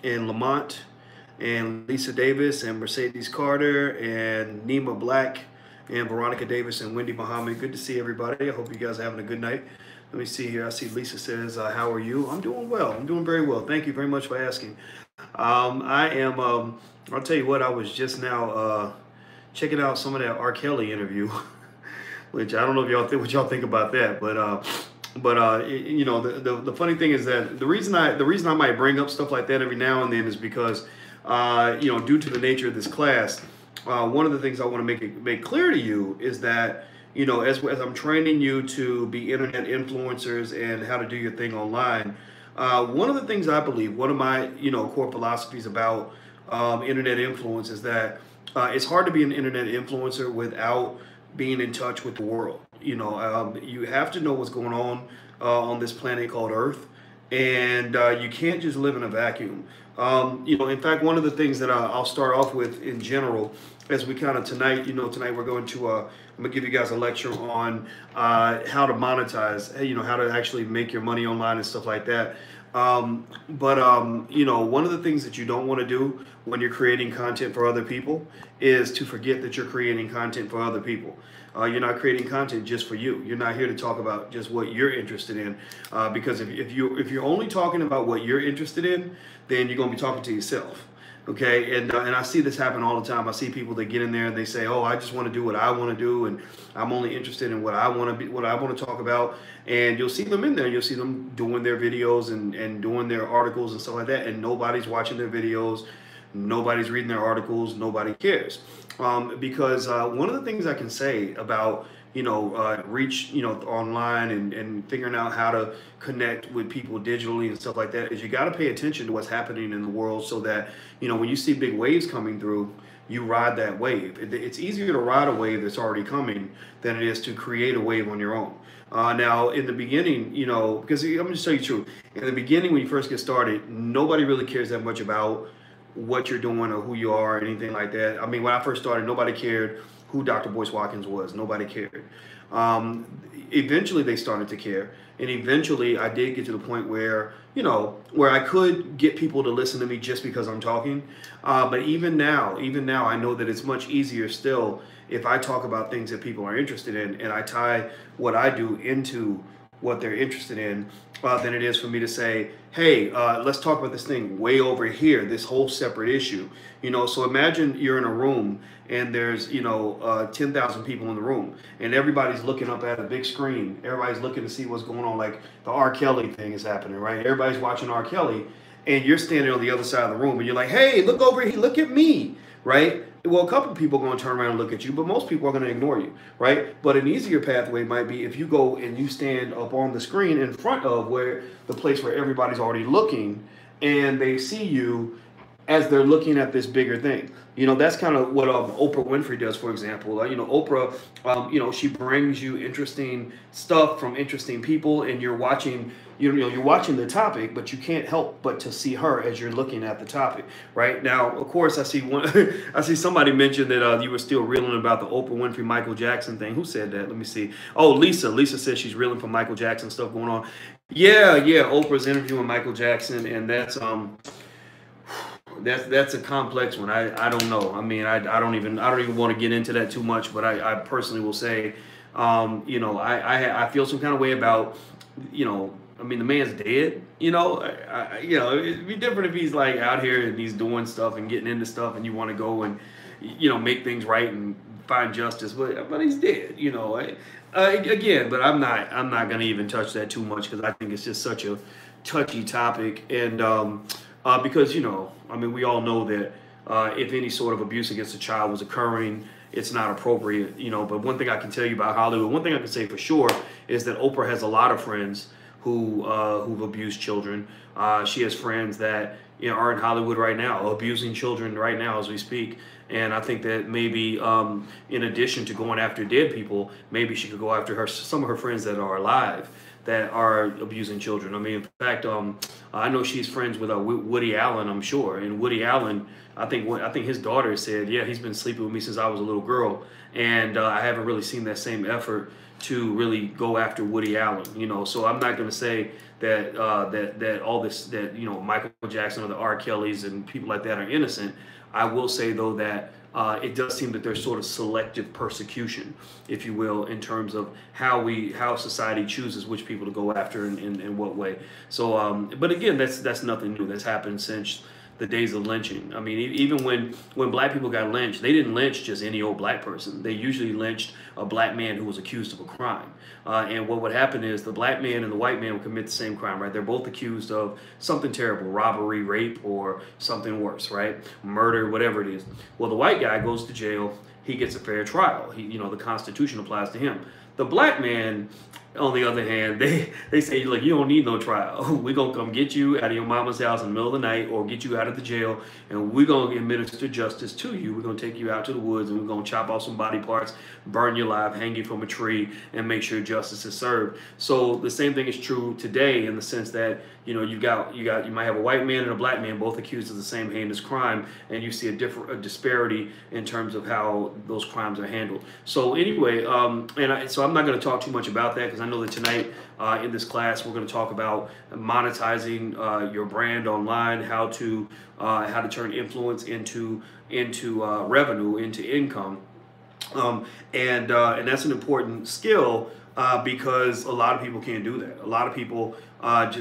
and Lamont and Lisa Davis and Mercedes Carter and Nima Black and Veronica Davis and Wendy Muhammad. Good to see everybody. I hope you guys are having a good night. Let me see here. I see Lisa says, how are you? I'm doing well. I'm doing very well. Thank you very much for asking. I am, I'll tell you what, I was just now checking out some of that R. Kelly interview, which I don't know if y'all think what y'all think about that, but you know, the funny thing is that the reason I might bring up stuff like that every now and then is because you know, due to the nature of this class, one of the things I want to make clear to you is that, you know, as I'm training you to be internet influencers and how to do your thing online, one of the things I believe, one of my, you know, core philosophies about internet influence is that it's hard to be an internet influencer without being in touch with the world. You know, you have to know what's going on this planet called Earth, and you can't just live in a vacuum. You know, in fact, one of the things that I'll start off with in general, as we kind of tonight, you know, tonight we're going to, I'm gonna give you guys a lecture on how to monetize, you know, how to actually make your money online and stuff like that. You know, one of the things that you don't want to do when you're creating content for other people is to forget that you're creating content for other people. You're not creating content just for you. You're not here to talk about just what you're interested in, because if you're only talking about what you're interested in, then you're going to be talking to yourself. Okay, and I see this happen all the time. I see people that get in there and they say, "Oh, I just want to do what I want to do, and I'm only interested in what I want to be, what I want to talk about." And you'll see them in there. You'll see them doing their videos and doing their articles and stuff like that, and nobody's watching their videos, nobody's reading their articles, nobody cares. Because one of the things I can say about, you know, reach, you know, online and figuring out how to connect with people digitally and stuff like that is you got to pay attention to what's happening in the world, so that, you know, when you see big waves coming through, you ride that wave. It's easier to ride a wave that's already coming than it is to create a wave on your own. Now, in the beginning, you know, because I'm going to tell you the truth, in the beginning, when you first get started, nobody really cares that much about what you're doing or who you are or anything like that. I mean, when I first started, nobody cared who Dr. Boyce Watkins was. Nobody cared. Eventually, they started to care, and eventually, I did get to the point where, you know, where I could get people to listen to me just because I'm talking. But even now, I know that it's much easier still if I talk about things that people are interested in, and I tie what I do into what they're interested in, than it is for me to say, hey, let's talk about this thing way over here, this whole separate issue. You know, so imagine you're in a room and there's, you know, 10,000 people in the room, and everybody's looking up at a big screen. Everybody's looking to see what's going on. Like the R. Kelly thing is happening, right? Everybody's watching R. Kelly, and you're standing on the other side of the room, and you're like, hey, look over here, look at me, right? Well, a couple of people are going to turn around and look at you, but most people are going to ignore you, right? But an easier pathway might be if you go and you stand up on the screen in front of where the place where everybody's already looking, and they see you as they're looking at this bigger thing. You know, that's kind of what Oprah Winfrey does, for example. You know, Oprah, you know, she brings you interesting stuff from interesting people, and you're watching, you know, you're watching the topic, but you can't help but to see her as you're looking at the topic. Right now, of course, I see one. I see somebody mention that you were still reeling about the Oprah Winfrey Michael Jackson thing. Who said that? Let me see. Oh, Lisa. Lisa says she's reeling from Michael Jackson stuff going on. Yeah, yeah. Oprah's interviewing Michael Jackson, and that's a complex one. I don't know. I mean, I don't even want to get into that too much. But I personally will say, you know, I feel some kind of way about, you know, I mean, the man's dead. You know, you know, it'd be different if he's like out here and he's doing stuff and getting into stuff, and you want to go and, you know, make things right and find justice. But he's dead. You know, again. But I'm not gonna even touch that too much, because I think it's just such a touchy topic. And because, you know, I mean, we all know that if any sort of abuse against a child was occurring, it's not appropriate, you know. But one thing I can tell you about Hollywood, one thing I can say for sure, is that Oprah has a lot of friends who've abused children. She has friends that, you know, are in Hollywood right now, abusing children right now as we speak. And I think that maybe, in addition to going after dead people, maybe she could go after some of her friends that are alive that are abusing children. I mean, in fact, I know she's friends with Woody Allen, I'm sure. And Woody Allen, I think his daughter said, yeah, he's been sleeping with me since I was a little girl, and I haven't really seen that same effort to really go after Woody Allen. You know, so I'm not going to say that that all this, that, you know, Michael Jackson or the R. Kellys and people like that are innocent. I will say though that it does seem that there's sort of selective persecution, if you will, in terms of how society chooses which people to go after in what way. So, but again, that's nothing new. That's happened since the days of lynching. I mean, even when black people got lynched, they didn't lynch just any old black person. They usually lynched a black man who was accused of a crime. And what would happen is the black man and the white man would commit the same crime, right? They're both accused of something terrible, robbery, rape, or something worse, right? Murder, whatever it is. Well, the white guy goes to jail. He gets a fair trial. You know, the Constitution applies to him. The black man, on the other hand, they say, look, you don't need no trial. We're going to come get you out of your mama's house in the middle of the night, or get you out of the jail, and we're going to administer justice to you. We're going to take you out to the woods, and we're going to chop off some body parts, burn you alive, hang you from a tree, and make sure justice is served. So the same thing is true today, in the sense that, you know, you might have a white man and a black man both accused of the same heinous crime, and you see a disparity in terms of how those crimes are handled. So anyway, so I'm not going to talk too much about that, because I know that tonight in this class we're going to talk about monetizing your brand online, how to turn influence into revenue, into income, and that's an important skill. Because a lot of people can't do that. A lot of people,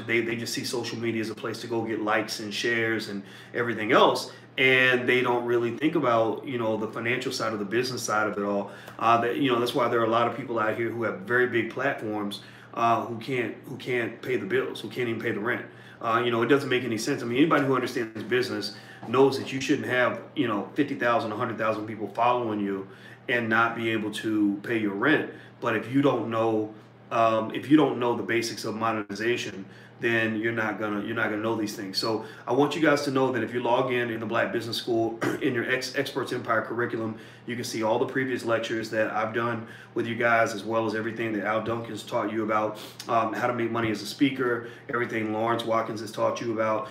they just see social media as a place to go get likes and shares and everything else, and they don't really think about, you know, the financial side of the business side of it all. You know, that's why there are a lot of people out here who have very big platforms who can't pay the bills, who can't even pay the rent. You know, it doesn't make any sense. I mean, anybody who understands business knows that you shouldn't have, you know, 50,000, 100,000 people following you and not be able to pay your rent. But if you don't know the basics of monetization, then you're not gonna know these things. So I want you guys to know that if you log in the Black Business School in your Experts Empire curriculum, you can see all the previous lectures that I've done with you guys, as well as everything that Al Duncan's taught you about how to make money as a speaker, everything Lawrence Watkins has taught you about,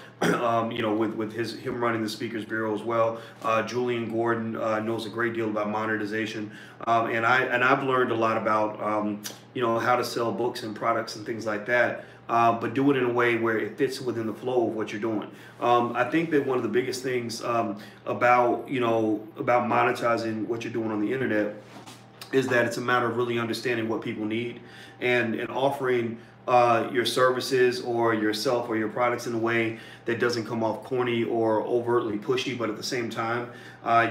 you know, with him running the Speakers Bureau as well. Julian Gordon knows a great deal about monetization, and I've learned a lot about you know, how to sell books and products and things like that. But do it in a way where it fits within the flow of what you're doing. I think that one of the biggest things about monetizing what you're doing on the internet is that it's a matter of really understanding what people need, and offering your services or yourself or your products in a way that doesn't come off corny or overtly pushy, but at the same time,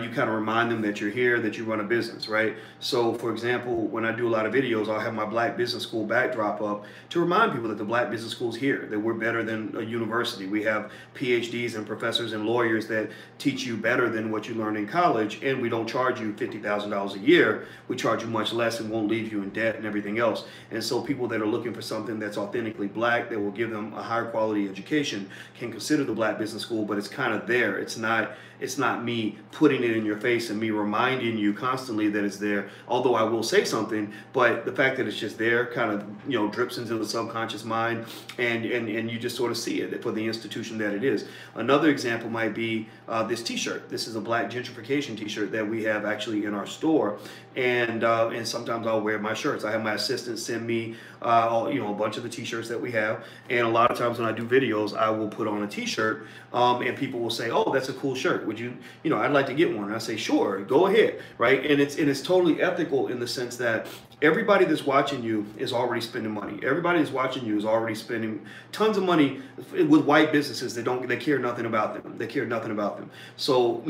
you kind of remind them that you're here, that you run a business, right? So for example, when I do a lot of videos, I'll have my Black Business School backdrop up to remind people that the Black Business School is here, that we're better than a university. We have PhDs and professors and lawyers that teach you better than what you learned in college, and we don't charge you $50,000 a year. We charge you much less and won't leave you in debt and everything else. And so people that are looking for something that's authentically black, that will give them a higher quality education, can consider the Black Business School. But it's kind of there. It's not me putting it in your face and me reminding you constantly that it's there, although I will say something, but the fact that it's just there kind of, you know, drips into the subconscious mind, and you just sort of see it for the institution that it is. Another example might be this t-shirt. This is a Black gentrification t-shirt that we have actually in our store, and sometimes I'll wear my shirts. I have my assistant send me a bunch of the t-shirts that we have, and a lot of times when I do videos, I will put on a t-shirt, and people will say, oh, that's a cool shirt. Would you, I'd like to get one. And I say, sure, go ahead, right? And it's totally ethical in the sense that everybody that's watching you is already spending money. Everybody that's watching you is already spending tons of money with white businesses they care nothing about them. They care nothing about them. So,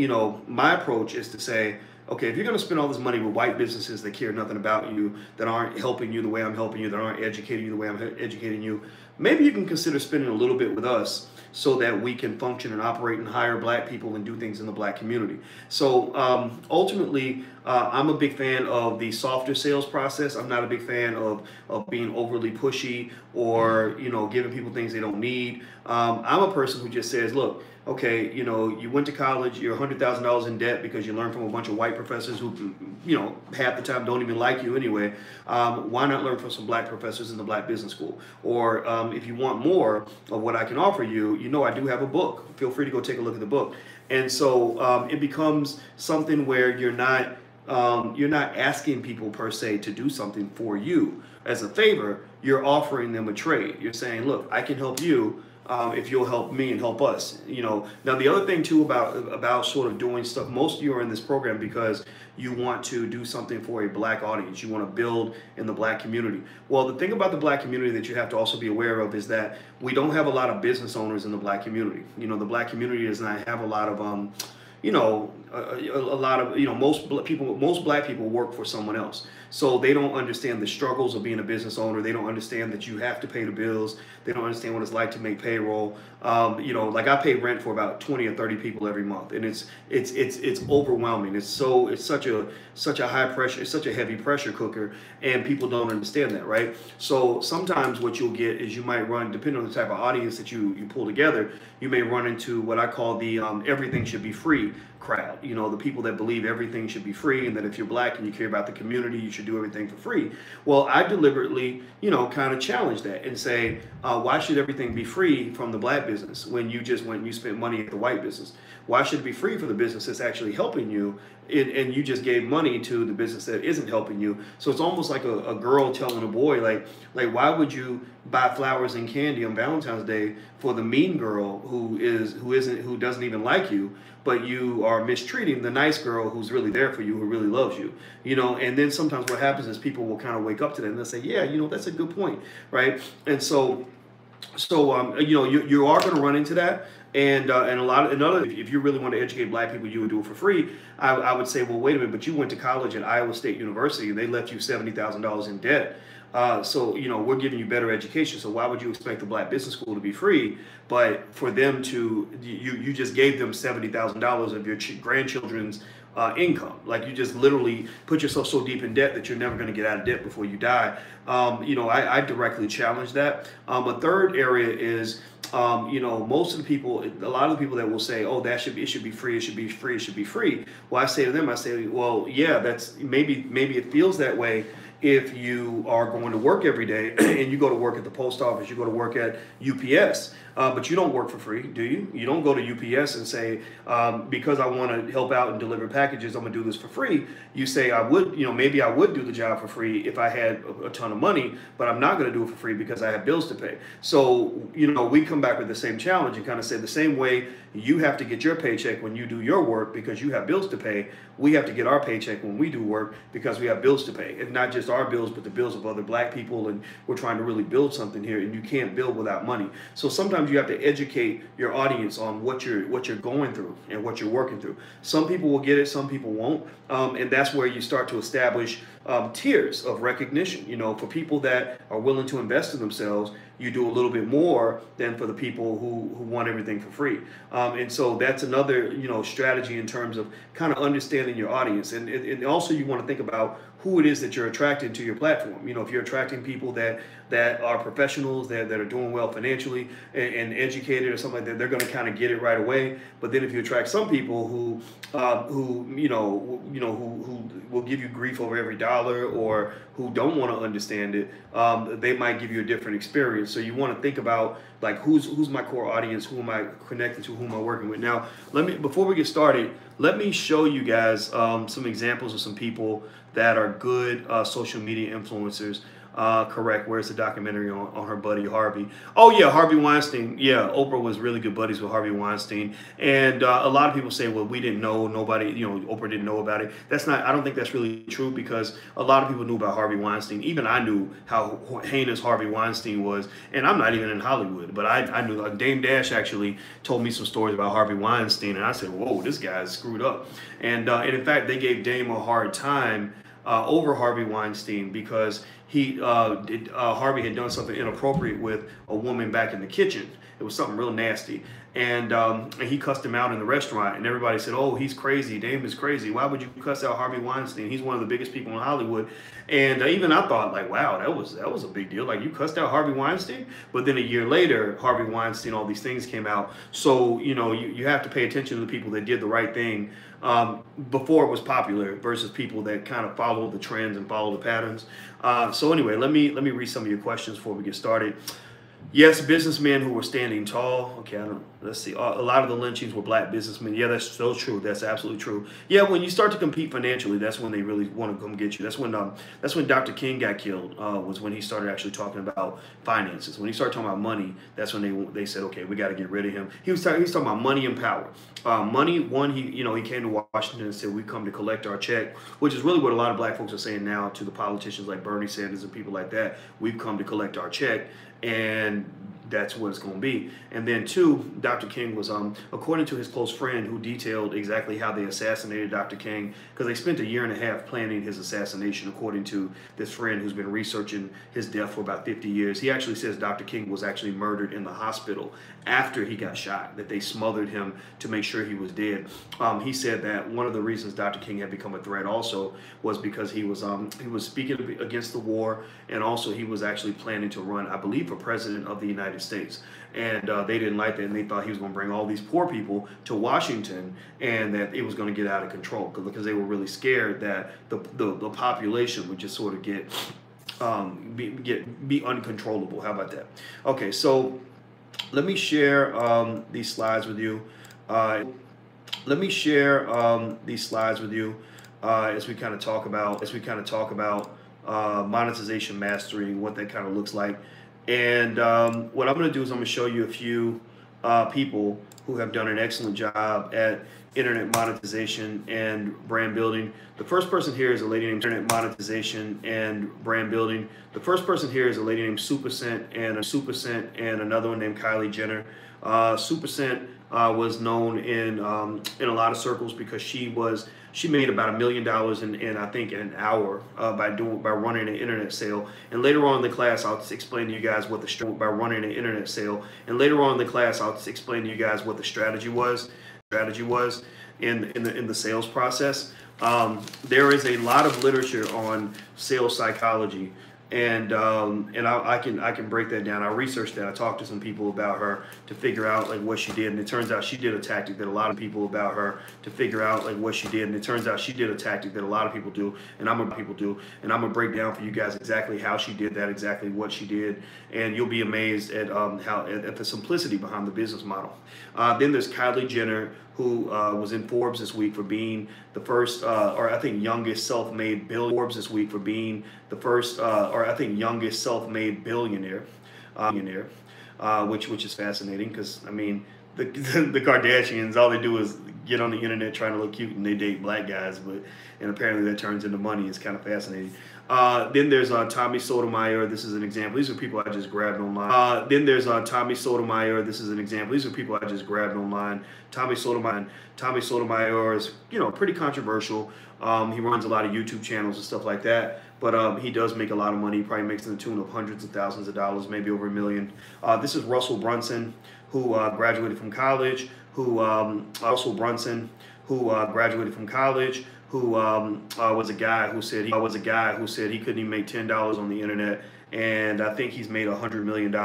my approach is to say, okay, if you're going to spend all this money with white businesses that care nothing about you, that aren't helping you the way I'm helping you, that aren't educating you the way I'm educating you, maybe you can consider spending a little bit with us so that we can function and operate and hire black people and do things in the black community. So ultimately, I'm a big fan of the softer sales process. I'm not a big fan of being overly pushy or, giving people things they don't need. I'm a person who just says, look, okay, you went to college, you're $100,000 in debt because you learned from a bunch of white professors who, half the time don't even like you anyway. Why not learn from some black professors in the Black Business School? Or if you want more of what I can offer you, I do have a book. Feel free to go take a look at the book. And so it becomes something where you're not you're not asking people per se to do something for you as a favor. You're offering them a trade. You're saying, look, I can help you if you'll help me and help us. Now the other thing too about sort of doing stuff, most of you are in this program because you want to do something for a black audience. You want to build in the black community. Well, the thing about the black community that you have to also be aware of is that we don't have a lot of business owners in the black community. The black community does not have a lot of a lot of most black people work for someone else, so they don't understand the struggles of being a business owner. They don't understand that you have to pay the bills. They don't understand what it's like to make payroll. Like I pay rent for about 20 or 30 people every month, and it's overwhelming. It's such a high pressure, it's such a heavy pressure cooker, and people don't understand that, right? So sometimes what you'll get is you might run, depending on the type of audience that you pull together, you may run into what I call the everything should be free crowd. The people that believe everything should be free, and that if you're black and you care about the community, you should do everything for free. Well, I deliberately, kind of challenge that and say, why should everything be free from the black business when you just went and you spent money at the white business? Why should it be free for the business that's actually helping you, and you just gave money to the business that isn't helping you? So it's almost like a girl telling a boy, like why would you buy flowers and candy on Valentine's Day for the mean girl who doesn't even like you, but you are mistreating the nice girl who's really there for you, who really loves you? And then sometimes what happens is people will kind of wake up to that and they'll say, yeah, that's a good point, right? And so you are going to run into that. And if you really want to educate black people, you would do it for free. I would say, well, wait a minute, but you went to college at Iowa State University and they left you $70,000 in debt. So we're giving you better education. So why would you expect the black business school to be free, but for them you just gave them $70,000 of your grandchildren's income? Like, you just literally put yourself so deep in debt that you're never going to get out of debt before you die. I directly challenge that. A third area is, most of the people, a lot of the people that will say, oh, it should be free, it should be free, it should be free. Well, I say to them, well, yeah, that's maybe it feels that way if you are going to work every day and you go to work at the post office, you go to work at UPS, but you don't work for free, do you? You don't go to UPS and say, because I want to help out and deliver packages, I'm going to do this for free. You say, maybe I would do the job for free if I had a ton of money, but I'm not going to do it for free because I have bills to pay. So, we come back with the same challenge and kind of say, the same way you have to get your paycheck when you do your work because you have bills to pay, we have to get our paycheck when we do work because we have bills to pay. And not just our bills, but the bills of other black people. And we're trying to really build something here, and you can't build without money. So sometimes you have to educate your audience on what you're going through and what you're working through. Some people will get it, some people won't. And that's where you start to establish tiers of recognition. For people that are willing to invest in themselves, you do a little bit more than for the people who want everything for free. And so that's another, strategy in terms of kind of understanding your audience. And also you want to think about who it is that you're attracting to your platform. If you're attracting people that are professionals, that are doing well financially and educated or something like that, they're going to kind of get it right away. But then if you attract some people who will give you grief over every dollar, or who don't want to understand it, they might give you a different experience. So you want to think about, like, who's my core audience, who am I connected to, who am I working with? Now, before we get started, let me show you guys some examples of some people that are good social media influencers. Correct. Where's the documentary on her buddy Harvey? Oh yeah, Harvey Weinstein. Yeah, Oprah was really good buddies with Harvey Weinstein, and a lot of people say, well, we didn't know, nobody, Oprah didn't know about it. That's not. I don't think that's really true, because a lot of people knew about Harvey Weinstein. Even I knew how heinous Harvey Weinstein was, and I'm not even in Hollywood, but I knew. Dame Dash actually told me some stories about Harvey Weinstein, and I said, whoa, this guy's screwed up. And in fact, they gave Dame a hard time over Harvey Weinstein because Harvey had done something inappropriate with a woman back in the kitchen. It was something real nasty. And he cussed him out in the restaurant, and everybody said, oh, he's crazy. Dame is crazy. Why would you cuss out Harvey Weinstein? He's one of the biggest people in Hollywood. And even I thought, like, wow, that was a big deal. Like, you cussed out Harvey Weinstein? But then a year later, Harvey Weinstein, all these things came out. So, you have to pay attention to the people that did the right thing before it was popular versus people that kind of follow the trends and follow the patterns. So anyway, let me read some of your questions before we get started. Yes, businessmen who were standing tall. Okay, I don't. Let's see. A lot of the lynchings were black businessmen. Yeah, that's so true. That's absolutely true. Yeah, when you start to compete financially, that's when they really want to come get you. That's when Dr. King got killed. Was when he started actually talking about finances. When he started talking about money, that's when they said, okay, we got to get rid of him. He was talking about money and power. Money. One, he came to Washington and said, we come to collect our check, which is really what a lot of black folks are saying now to the politicians like Bernie Sanders and people like that. We've come to collect our check, and that's what it's going to be. And then two, Dr. King was, according to his close friend who detailed exactly how they assassinated Dr. King, because they spent a year and a half planning his assassination, according to this friend who's been researching his death for about 50 years. He actually says Dr. King was actually murdered in the hospital after he got shot, that they smothered him to make sure he was dead. He said that one of the reasons Dr. King had become a threat also was because he was speaking against the war, and also he was actually planning to run, I believe, for president of the United States. And they didn't like that, and they thought he was going to bring all these poor people to Washington, and that it was going to get out of control, because they were really scared that the population would just sort of be uncontrollable. How about that? Okay, so let me share these slides with you. As we kind of talk about monetization mastery and what that kind of looks like. And what I'm going to do is I'm going to show you a few people who have done an excellent job at internet monetization and brand building. The first person here is a lady named Internet Monetization and Brand Building. The first person here is a lady named Supercent and another one named Kylie Jenner. Supercent was known in a lot of circles because she made about $1 million in I think in an hour by running an internet sale. And later on in the class, I'll explain to you guys what the strategy was in the sales process. There is a lot of literature on sales psychology, and I can break that down. I researched that. I talked to some people about her to figure out like what she did, and it turns out she did a tactic that a lot of people do, and I'm gonna break down for you guys exactly how she did that, exactly what she did, and you'll be amazed at at the simplicity behind the business model. Then there's Kylie Jenner, who was in Forbes this week for being the first, or I think youngest self-made billionaire. Which is fascinating, because I mean the Kardashians, all they do is get on the internet trying to look cute, and they date black guys, and apparently that turns into money. It's kind of fascinating. Then there's Tommy Sotomayor. This is an example. These are people I just grabbed online. Tommy Sotomayor. This is an example. These are people I just grabbed online. Tommy Sotomayor is, pretty controversial. He runs a lot of YouTube channels and stuff like that, but he does make a lot of money. He probably makes in the tune of hundreds of thousands of dollars, maybe over $1 million. This is Russell Brunson, who graduated from college. Who was a guy who said he couldn't even make $10 on the internet, and I think he's made $100 million. He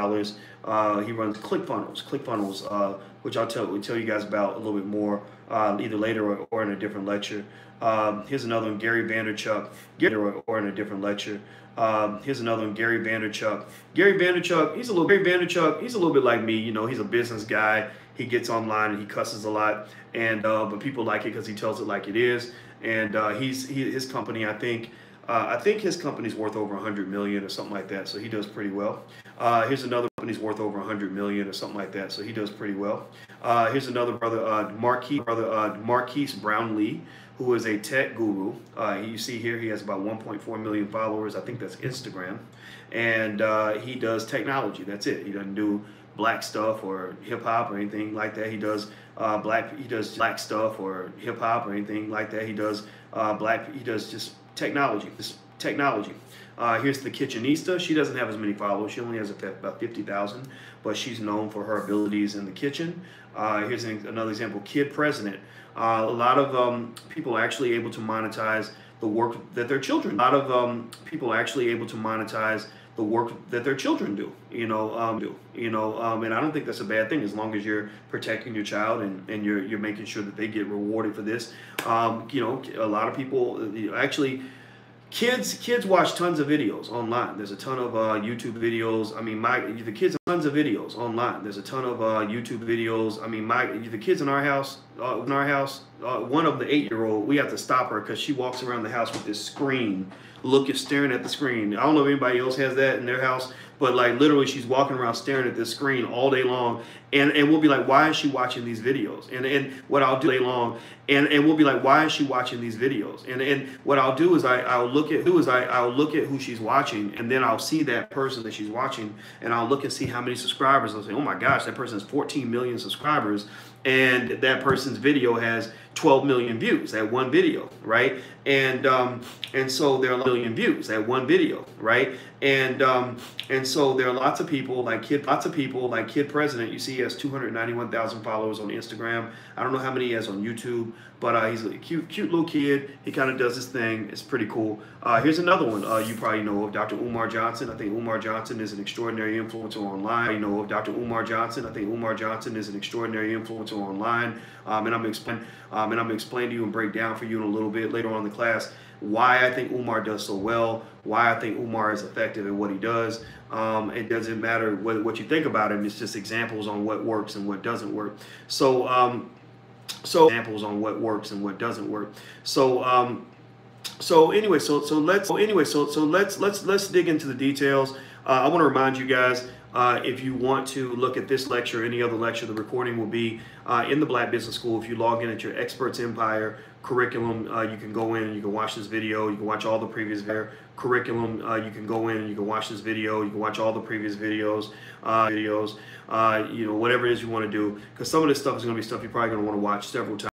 runs ClickFunnels, which I'll tell you guys about a little bit more either later or in a different lecture. Here's another one, Gary Vaynerchuk, or in a different lecture. Here's another one, Gary Vaynerchuk. Gary Vaynerchuk, he's a little bit like me. He's a business guy. He gets online and he cusses a lot, and but people like it because he tells it like it is. And his company, I think his company's worth over 100 million or something like that, so he does pretty well. Here's another company's worth over 100 million or something like that, so he does pretty well. Here's another brother, Marquise Brownlee, who is a tech guru. You see here he has about 1.4 million followers. I think that's Instagram, and he does technology. That's it. He doesn't do black stuff or hip hop or anything like that. He does black stuff or hip hop or anything like that. He does just technology. Here's the Kitchenista. She doesn't have as many followers. She only has about 50,000, but she's known for her abilities in the kitchen. Here's another example, Kid President. A lot of people are actually able to monetize the work that their children do. And I don't think that's a bad thing, as long as you're protecting your child and you're making sure that they get rewarded for this. A lot of people actually. Kids watch tons of videos online. There's a ton of YouTube videos. I mean, the kids tons of videos online. There's a ton of YouTube videos. I mean, the kids in our house, one of the 8-year-old, we have to stop her because she walks around the house with this screen, staring at the screen. I don't know if anybody else has that in their house, but like literally she's walking around staring at this screen all day long, and we'll be like, why is she watching these videos? And what I'll do day long, and we'll be like, why is she watching these videos? And what I'll do is I'll look at who she's watching, and then I'll see that person that she's watching, and I'll look and see how many subscribers. I'll say, oh my gosh, that person has 14 million subscribers, and that person's video has 12 million views, that one video, right? And so there are a million views, that one video, right? And so there are lots of people like Kid President. You see he has 291,000 followers on Instagram. I don't know how many he has on YouTube, but he's a cute little kid. He kind of does his thing. It's pretty cool. Here's another one you probably know of, Dr. Umar Johnson. I think Umar Johnson is an extraordinary influencer online. You know of Dr. Umar Johnson. I think Umar Johnson is an extraordinary influencer online. And I'm gonna explain to you and break down for you in a little bit later on in the class why I think Umar does so well, why I think Umar is effective at what he does. It doesn't matter what you think about him. It's just examples on what works and what doesn't work. So examples on what works and what doesn't work. So anyway, let's dig into the details. I want to remind you guys, if you want to look at this lecture or any other lecture, the recording will be in the Black Business School. If you log in at your Experts Empire curriculum, you can go in and you can watch this video. You can watch all the previous curriculum. You can go in and you can watch this video. You can watch all the previous videos, you know, whatever it is you want to do, because some of this stuff is going to be stuff you're probably going to want to watch several times.